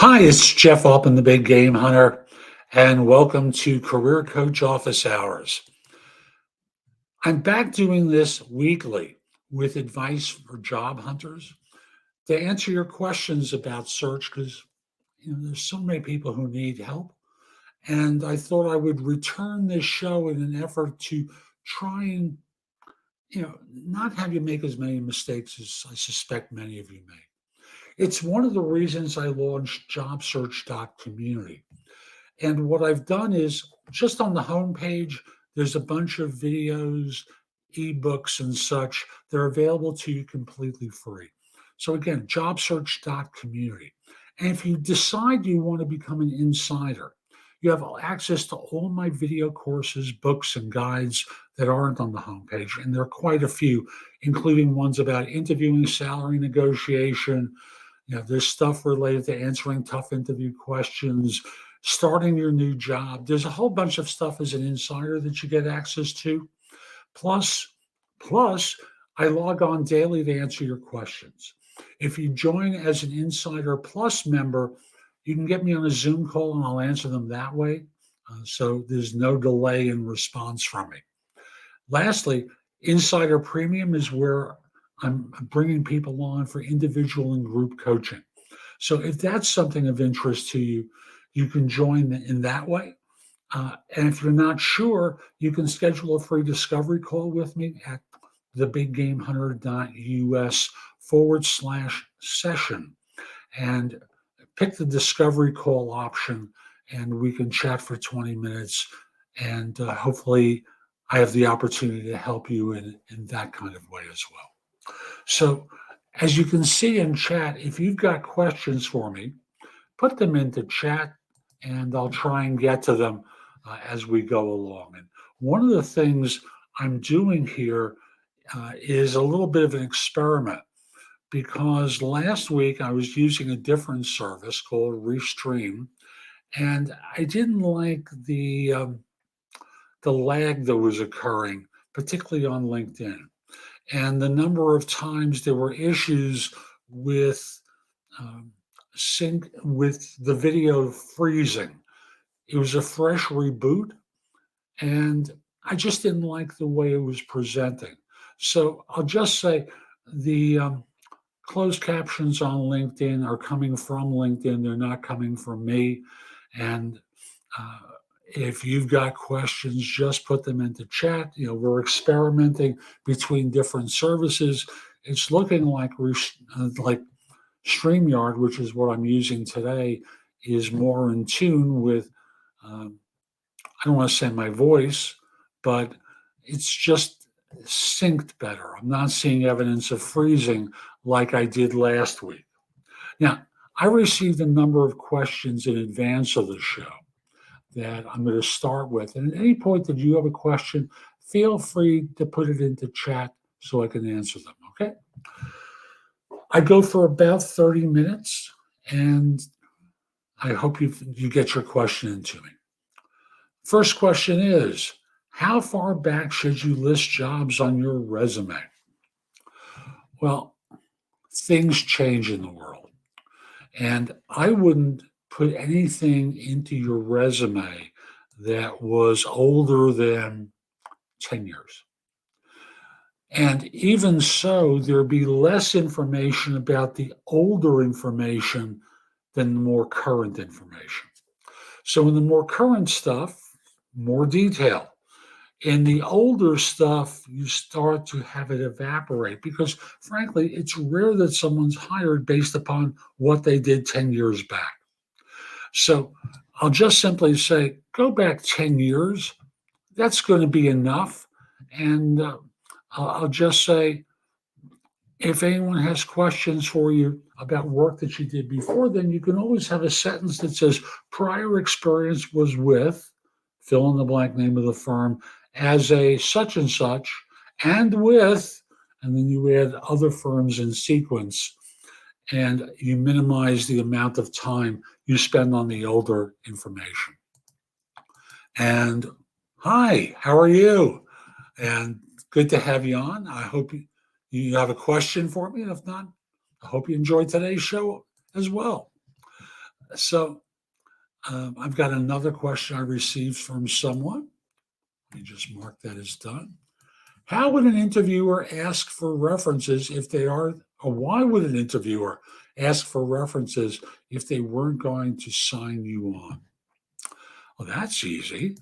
Hi, it's Jeff Altman, the Big Game Hunter, and welcome to Career Coach Office Hours. I'm back doing this weekly with advice for job hunters to answer your questions about search because there's so many people who need help. And I thought I would return this show in an effort to try and not have you make as many mistakes as I suspect many of you make. It's one of the reasons I launched JobSearch.community. And what I've done is just on the homepage, there's a bunch of videos, ebooks, and such. They're available to you completely free. So again, jobsearch.community. And if you decide you want to become an insider, you have access to all my video courses, books, and guides that aren't on the homepage. And there are quite a few, including ones about interviewing, salary negotiation. There's stuff related to answering tough interview questions, starting your new job. There's a whole bunch of stuff as an insider that you get access to. Plus, plus, I log on daily to answer your questions. If you join as an Insider Plus member, you can get me on a Zoom call and I'll answer them that way. So there's no delay in response from me. Lastly, Insider Premium is where I'm bringing people on for individual and group coaching. So if that's something of interest to you, you can join in that way. And if you're not sure, you can schedule a free discovery call with me at thebiggamehunter.us/session and pick the discovery call option, and we can chat for 20 minutes. And hopefully, I have the opportunity to help you in that kind of way as well. So, as you can see in chat, if you've got questions for me, put them into chat and I'll try and get to them as we go along. And one of the things I'm doing here is a little bit of an experiment because last week I was using a different service called Restream, and I didn't like the lag that was occurring, particularly on LinkedIn. And the number of times there were issues with sync with the video freezing. It was a fresh reboot, and I just didn't like the way it was presenting. So I'll just say the closed captions on LinkedIn are coming from LinkedIn. They're not coming from me. And if you've got questions, just put them into chat. We're experimenting between different services. It's looking like StreamYard, which is what I'm using today, is more in tune with, I don't want to say my voice, but it's just synced better. I'm not seeing evidence of freezing like I did last week. Now, I received a number of questions in advance of the show that I'm going to start with. And at any point that you have a question, feel free to put it into chat so I can answer them, okay? I go for about 30 minutes, and I hope you get your question into me. First question is, how far back should you list jobs on your resume? Well, things change in the world, and I wouldn't put anything into your resume that was older than 10 years. And even so, there'd be less information about the older information than the more current information. So in the more current stuff, more detail. In the older stuff, you start to have it evaporate because, frankly, it's rare that someone's hired based upon what they did 10 years back. So I'll just simply say, go back 10 years. That's going to be enough. And I'll just say, if anyone has questions for you about work that you did before, then you can always have a sentence that says, prior experience was with, fill in the blank name of the firm, as a such and with, and then you add other firms in sequence, and you minimize the amount of time you spend on the older information. And hi, how are you? And good to have you on. I hope you have a question for me. And if not, I hope you enjoyed today's show as well. So I've got another question I received from someone. Let me just mark that as done. How would an interviewer ask for references if they are, or why would an interviewer ask for references if they weren't going to sign you on? Well, that's easy.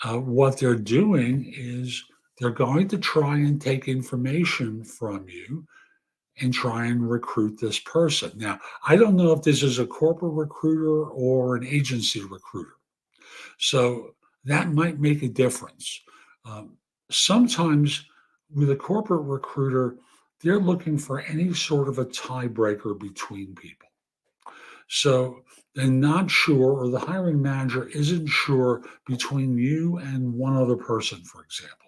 What they're doing is they're going to try and take information from you and try and recruit this person. Now, I don't know if this is a corporate recruiter or an agency recruiter. So that might make a difference. Um, Sometimes with a corporate recruiter, they're looking for any sort of a tiebreaker between people. So they're not sure, or the hiring manager isn't sure between you and one other person, for example.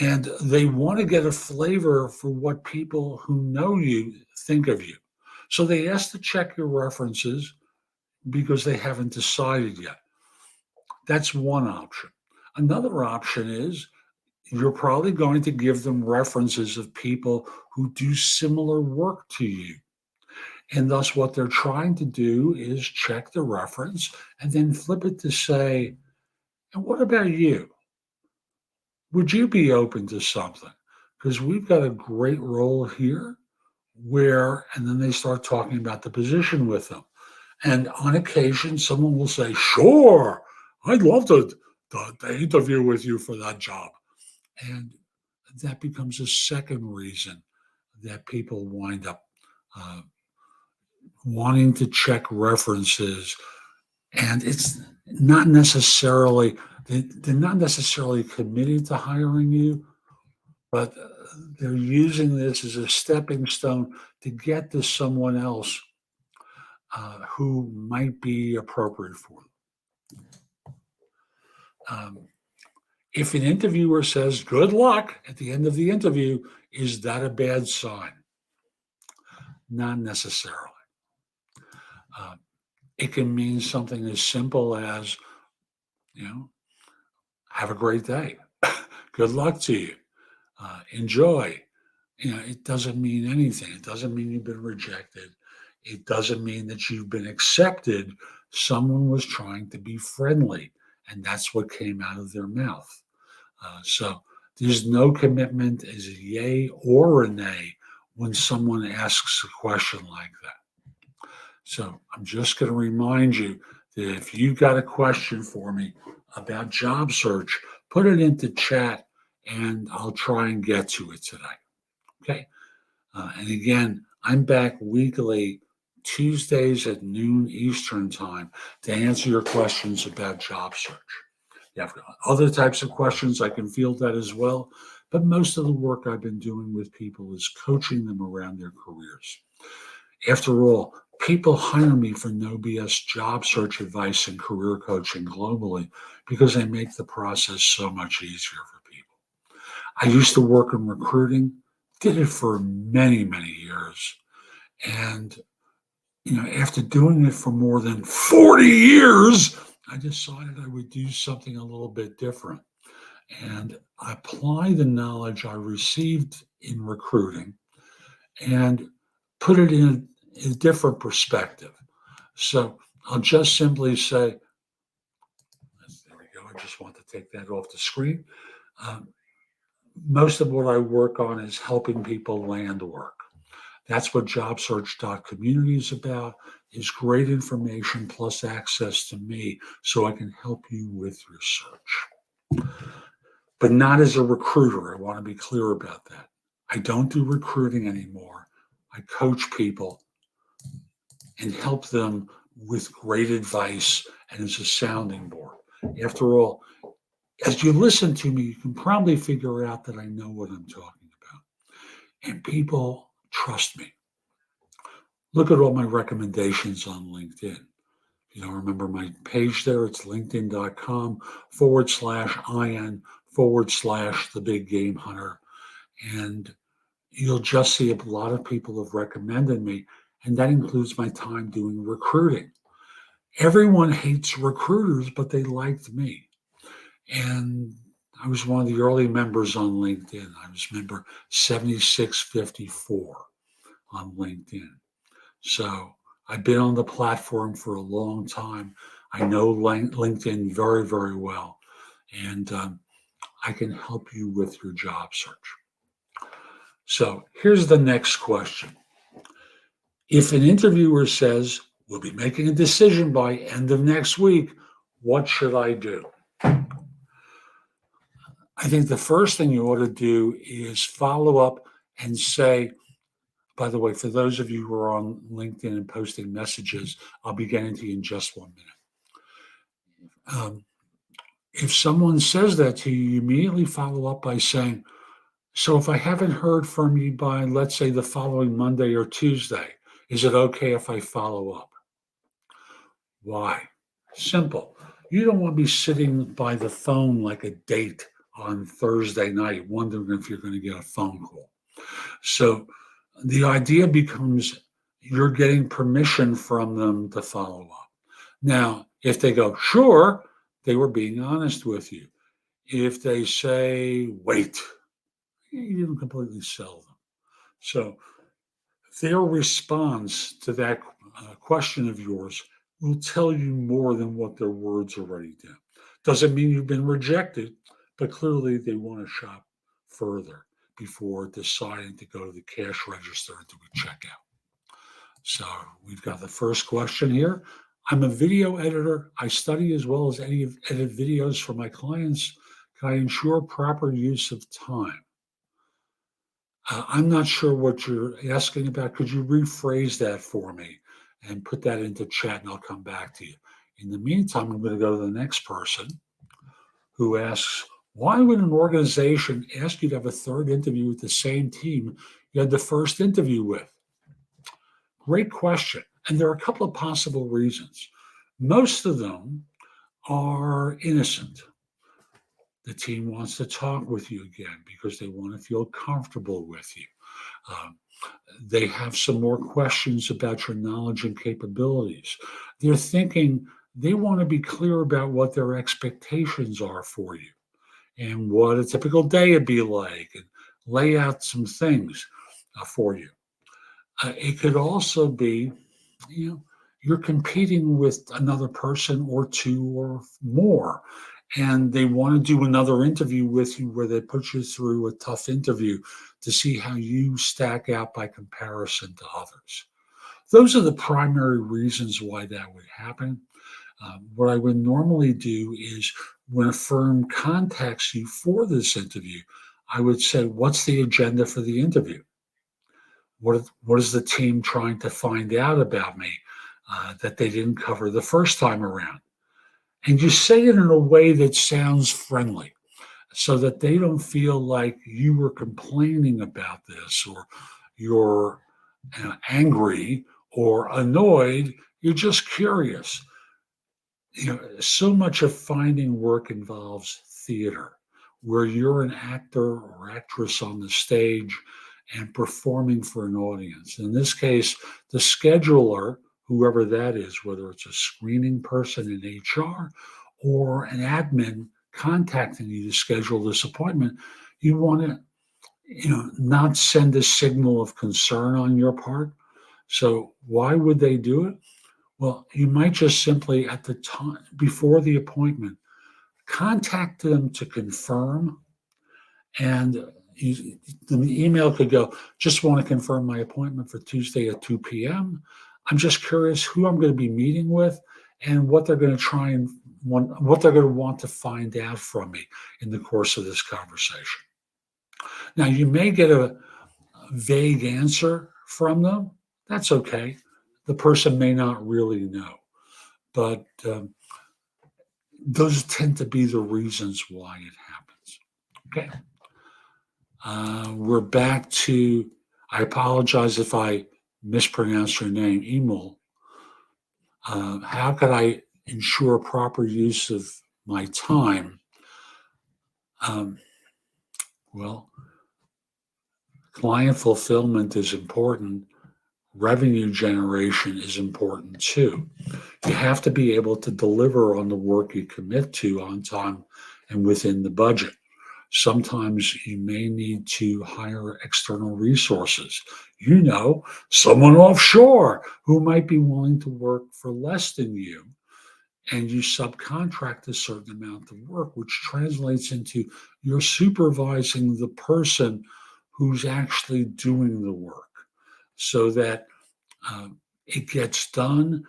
And they want to get a flavor for what people who know you think of you. So they ask to check your references because they haven't decided yet. That's one option. Another option is you're probably going to give them references of people who do similar work to you. And thus, what they're trying to do is check the reference and then flip it to say, and what about you? Would you be open to something? Because we've got a great role here where, and then they start talking about the position with them. And on occasion, someone will say, sure, I'd love to interview with you for that job. And that becomes a second reason that people wind up uh, wanting to check references. And it's not necessarily, they're not necessarily committed to hiring you, but they're using this as a stepping stone to get to someone else who might be appropriate for them. If an interviewer says good luck at the end of the interview, is that a bad sign? Not necessarily. Uh, it can mean something as simple as, you know, have a great day. Good luck to you. Enjoy. It doesn't mean anything. It doesn't mean you've been rejected. It doesn't mean that you've been accepted. Someone was trying to be friendly, and that's what came out of their mouth. So there's no commitment as a yay or a nay when someone asks a question like that. So I'm just going to remind you that if you've got a question for me about job search, put it into chat and I'll try and get to it today. Okay. And again, I'm back weekly, Tuesdays at noon Eastern time to answer your questions about job search. You have other types of questions, I can field that as well. But most of the work I've been doing with people is coaching them around their careers. After all, people hire me for no BS job search advice and career coaching globally because they make the process so much easier for people. I used to work in recruiting, did it for many, many years. And, after doing it for more than 40 years, I decided I would do something a little bit different and apply the knowledge I received in recruiting and put it in a different perspective. So I'll just simply say, there we go. I just want to take that off the screen. Um, Most of what I work on is helping people land work. That's what JobSearch.community is about, is great information plus access to me so I can help you with your search. But not as a recruiter. I want to be clear about that. I don't do recruiting anymore. I coach people and help them with great advice and as a sounding board. After all, as you listen to me, you can probably figure out that I know what I'm talking about. And people trust me. Look at all my recommendations on LinkedIn. If you don't remember my page there, it's linkedin.com/IN/the big game hunter. And you'll just see a lot of people have recommended me. And that includes my time doing recruiting. Everyone hates recruiters, but they liked me. And I was one of the early members on LinkedIn. I was member 7654 on LinkedIn. So I've been on the platform for a long time. I know LinkedIn very, very well, and I can help you with your job search. So here's the next question. If an interviewer says, we'll be making a decision by end of next week, what should I do? I think the first thing you ought to do is follow up and say, by the way, for those of you who are on LinkedIn and posting messages, I'll be getting to you in just 1 minute. If someone says that to you, you immediately follow up by saying, so if I haven't heard from you by, let's say, the following Monday or Tuesday, is it okay if I follow up? Why? Simple. You don't want to be sitting by the phone like a date on Thursday night, wondering if you're going to get a phone call. So the idea becomes you're getting permission from them to follow up. Now, if they go, sure, they were being honest with you. If they say, wait, you didn't completely sell them. So their response to that question of yours will tell you more than what their words already do. Doesn't mean you've been rejected, but clearly they want to shop further before deciding to go to the cash register and do a checkout. So we've got the first question here. I'm a video editor. I study as well as edit videos for my clients. Can I ensure proper use of time? I'm not sure what you're asking about. Could you rephrase that for me and put that into chat, and I'll come back to you. In the meantime, I'm going to go to the next person who asks, why would an organization ask you to have a third interview with the same team you had the first interview with? Great question. And there are a couple of possible reasons. Most of them are innocent. The team wants to talk with you again because they want to feel comfortable with you. They have some more questions about your knowledge and capabilities. They're thinking they want to be clear about what their expectations are for you and what a typical day would be like, and lay out some things for you. It could also be, you're competing with another person or two or more, and they want to do another interview with you where they put you through a tough interview to see how you stack out by comparison to others. Those are the primary reasons why that would happen. What I would normally do is when a firm contacts you for this interview, I would say, what's the agenda for the interview? What is the team trying to find out about me that they didn't cover the first time around? And you say it in a way that sounds friendly so that they don't feel like you were complaining about this or you're angry or annoyed. You're just curious. So much of finding work involves theater, where you're an actor or actress on the stage and performing for an audience. In this case, the scheduler, whoever that is, whether it's a screening person in HR or an admin contacting you to schedule this appointment, you want to, not send a signal of concern on your part. So why would they do it? Well, you might just simply, at the time before the appointment, contact them to confirm, and the email could go, just want to confirm my appointment for Tuesday at 2 p.m. I'm just curious who I'm going to be meeting with and what they're going to want to find out from me in the course of this conversation. Now, you may get a vague answer from them. That's okay. The person may not really know, but those tend to be the reasons why it happens. Okay. We're back to, I apologize if I mispronounced your name, Emil. How could I ensure proper use of my time? Well, client fulfillment is important. Revenue generation is important too. You have to be able to deliver on the work you commit to on time and within the budget. Sometimes you may need to hire external resources. Someone offshore who might be willing to work for less than you, and you subcontract a certain amount of work, which translates into you're supervising the person who's actually doing the work so that it gets done.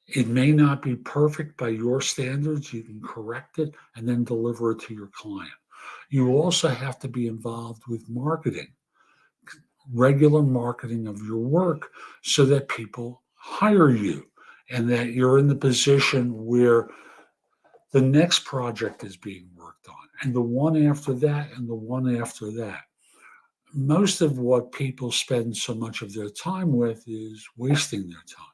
It may not be perfect by your standards. You can correct it and then deliver it to your client. You also have to be involved with marketing, regular marketing of your work so that people hire you and that you're in the position where the next project is being worked on and the one after that and the one after that. Most of what people spend so much of their time with is wasting their time.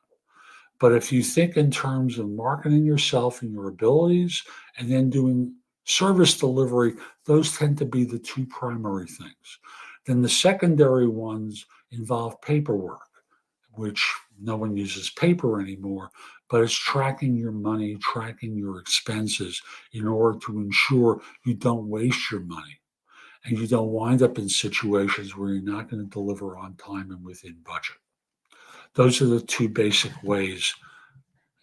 But if you think in terms of marketing yourself and your abilities and then doing service delivery, those tend to be the two primary things. Then the secondary ones involve paperwork, which no one uses paper anymore, but it's tracking your money, tracking your expenses in order to ensure you don't waste your money and you don't wind up in situations where you're not going to deliver on time and within budget. Those are the two basic ways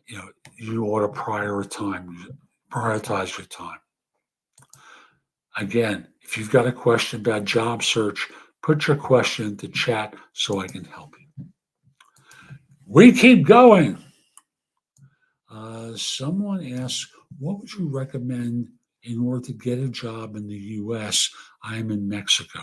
you ought to prioritize your time. Again, if you've got a question about job search, put your question into chat so I can help you. We keep going. Someone asks, what would you recommend in order to get a job in the U.S.? I'm in Mexico.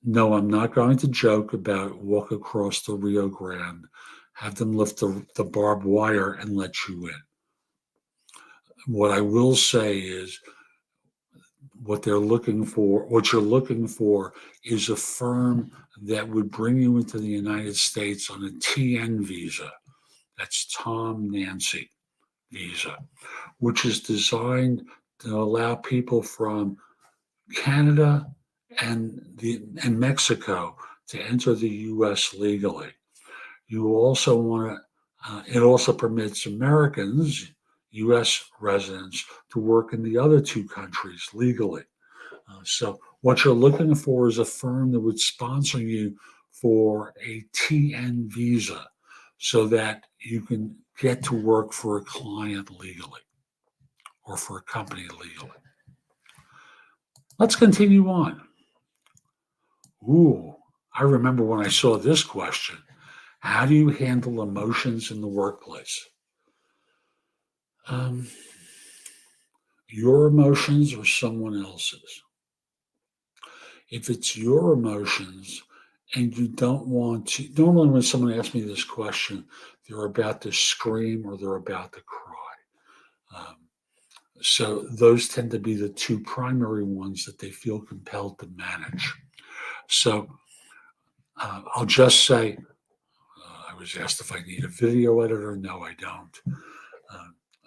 No, I'm not going to joke about walk across the Rio Grande, have them lift the barbed wire and let you in. What I will say is what you're looking for is a firm that would bring you into the United States on a TN visa. That's Tom Nancy visa, which is designed to allow people from Canada and Mexico to enter the U.S. legally. You also want to. It also permits Americans, U.S. residents, to work in the other two countries legally. So what you're looking for is a firm that would sponsor you for a TN visa so that you can get to work for a client legally or for a company legally. Let's continue on. Ooh, I remember when I saw this question. How do you handle emotions in the workplace? Your emotions or someone else's? If it's your emotions and you don't want to, normally when someone asks me this question, they're about to scream or they're about to cry. So those tend to be the two primary ones that they feel compelled to manage. So I'll just say, I was asked if I need a video editor. No, I don't.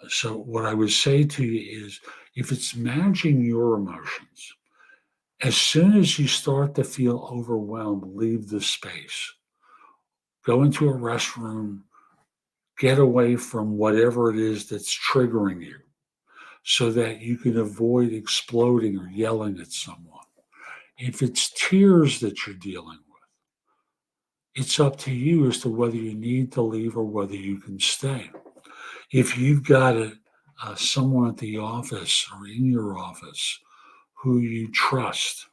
So what I would say to you is, if it's managing your emotions, as soon as you start to feel overwhelmed, leave the space. Go into a restroom, get away from whatever it is that's triggering you so that you can avoid exploding or yelling at someone. If it's tears that you're dealing with, it's up to you as to whether you need to leave or whether you can stay. If you've got someone at the office or in your office who you trust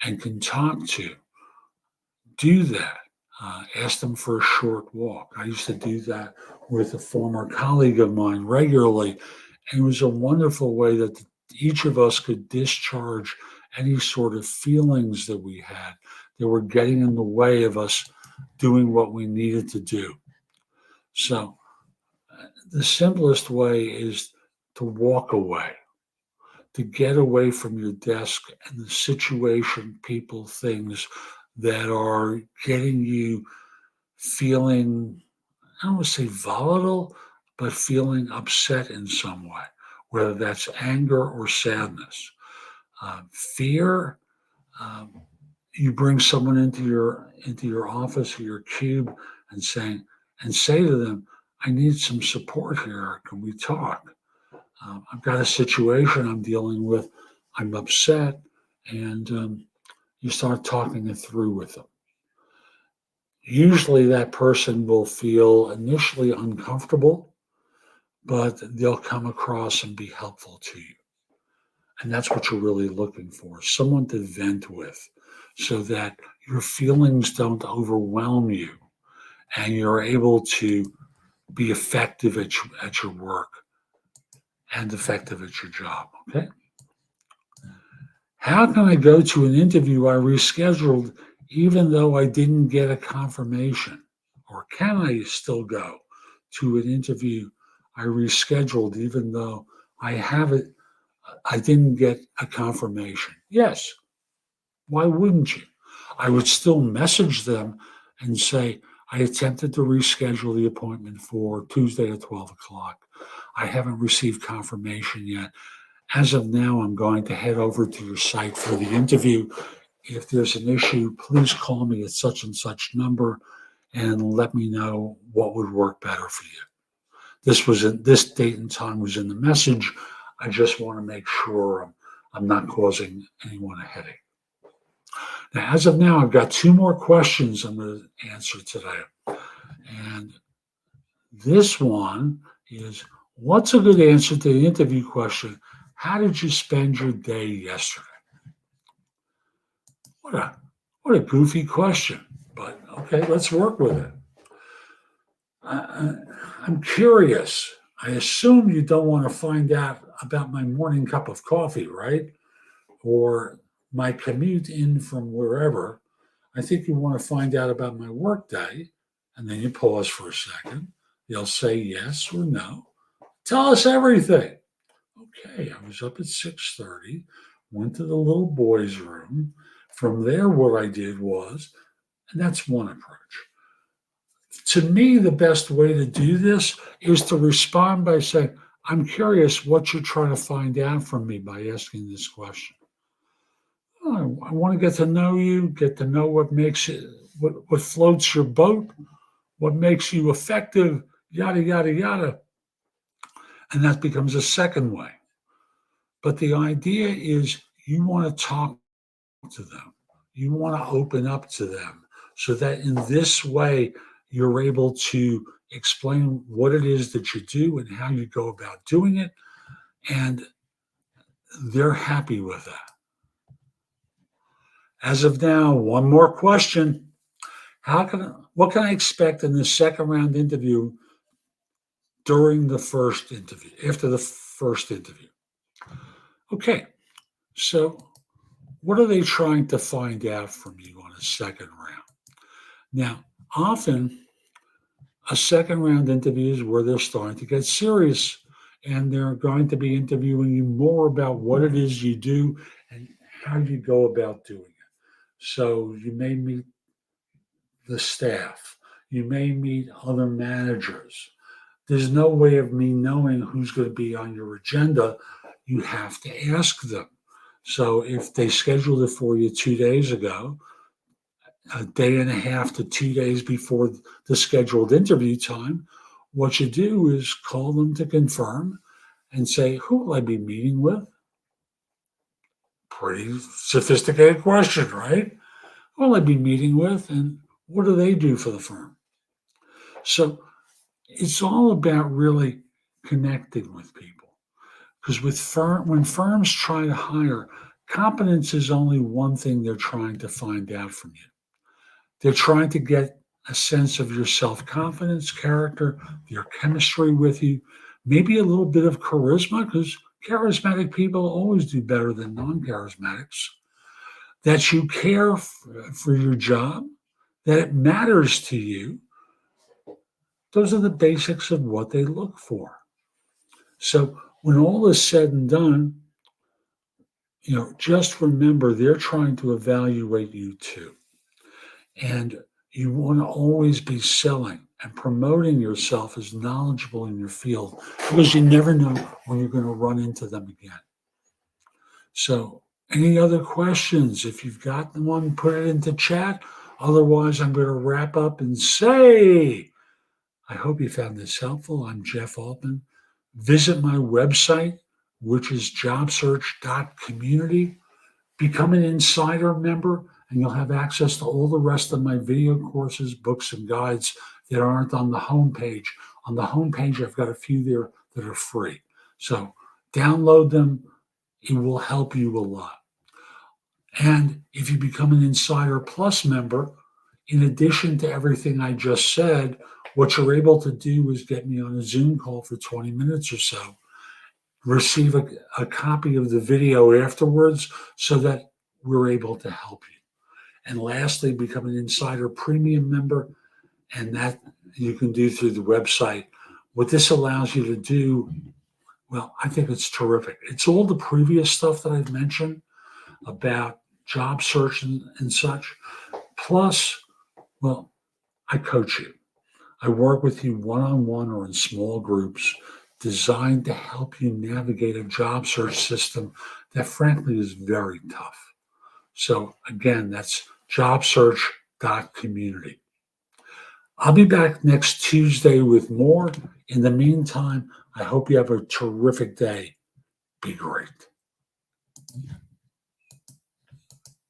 and can talk to, do that. Ask them for a short walk. I used to do that with a former colleague of mine regularly, and it was a wonderful way that each of us could discharge any sort of feelings that we had that were getting in the way of us doing what we needed to do. So the simplest way is to walk away, to get away from your desk and the situation, people, things that are getting you feeling, I don't want to say volatile, but feeling upset in some way, whether that's anger or sadness. Fear, you bring someone into your office or your cube and say to them, I need some support here. Can we talk? I've got a situation I'm dealing with. I'm upset, and you start talking it through with them. Usually, that person will feel initially uncomfortable, but they'll come across and be helpful to you. And that's what you're really looking for, someone to vent with so that your feelings don't overwhelm you and you're able to be effective at your work and effective at your job. Okay. How can I go to an interview I rescheduled even though I didn't get a confirmation? Or can I still go to an interview I rescheduled even though I have it I didn't get a confirmation? Yes. Why wouldn't you? I would still message them and say, I attempted to reschedule the appointment for Tuesday at 12 o'clock. I haven't received confirmation yet. As of now, I'm going to head over to your site for the interview. If there's an issue, please call me at such and such number and let me know what would work better for you. This date and time was in the message. I just want to make sure I'm not causing anyone a headache. Now, as of now, I've got two more questions I'm going to answer today. And this one is, what's a good answer to the interview question? How did you spend your day yesterday? What a what a goofy question, but okay, let's work with it. I, I'm curious. I assume you don't want to find out about my morning cup of coffee, right? Or my commute in from wherever. I think you want to find out about my work day, and then you pause for a second. You'll say yes or no. Tell us everything. Okay, I was up at 6:30, went to the little boys' room. From there, what I did was, and that's one approach. To me, the best way to do this is to respond by saying, I'm curious what you're trying to find out from me by asking this question. I want to get to know you, get to know what makes it, what floats your boat, what makes you effective, yada, yada, yada. And that becomes a second way. But the idea is you want to talk to them. You want to open up to them so that in this way, you're able to explain what it is that you do and how you go about doing it. And they're happy with that. As of now, one more question. What can I expect in the second round interview during the first interview, after the first interview? Okay, so what are they trying to find out from you on a second round? Now, often a second round interview is where they're starting to get serious and they're going to be interviewing you more about what it is you do and how you go about doing it. So you may meet the staff, you may meet other managers. There's no way of me knowing who's going to be on your agenda. You have to ask them. So if they scheduled it for you 2 days ago, a day and a half to 2 days before the scheduled interview time, what you do is call them to confirm and say, who will I be meeting with? Pretty sophisticated question, right? Who will I be meeting with and what do they do for the firm? So it's all about really connecting with people. Because when firms try to hire, competence is only one thing they're trying to find out from you. They're trying to get a sense of your self confidence, character, your chemistry with you, maybe a little bit of charisma, because charismatic people always do better than non charismatics. That you care for your job, that it matters to you. Those are the basics of what they look for. So when all is said and done, just remember they're trying to evaluate you too. And you want to always be selling and promoting yourself as knowledgeable in your field because you never know when you're going to run into them again. So, any other questions? If you've got one, put it into chat. Otherwise, I'm going to wrap up and say, I hope you found this helpful. I'm Jeff Altman. Visit my website, which is jobsearch.community. Become an insider member, and you'll have access to all the rest of my video courses, books, and guides that aren't on the homepage. On the homepage, I've got a few there that are free. So download them. It will help you a lot. And if you become an Insider Plus member, in addition to everything I just said, what you're able to do is get me on a Zoom call for 20 minutes or so, receive a copy of the video afterwards so that we're able to help you. And lastly, become an Insider Premium member, and that you can do through the website. What this allows you to do, well, I think it's terrific. It's all the previous stuff that I've mentioned about job search and such. Plus, well, I coach you. I work with you one-on-one or in small groups designed to help you navigate a job search system that frankly is very tough. So again, that's jobsearch.community. I'll be back next Tuesday with more. In the meantime, I hope you have a terrific day. Be great.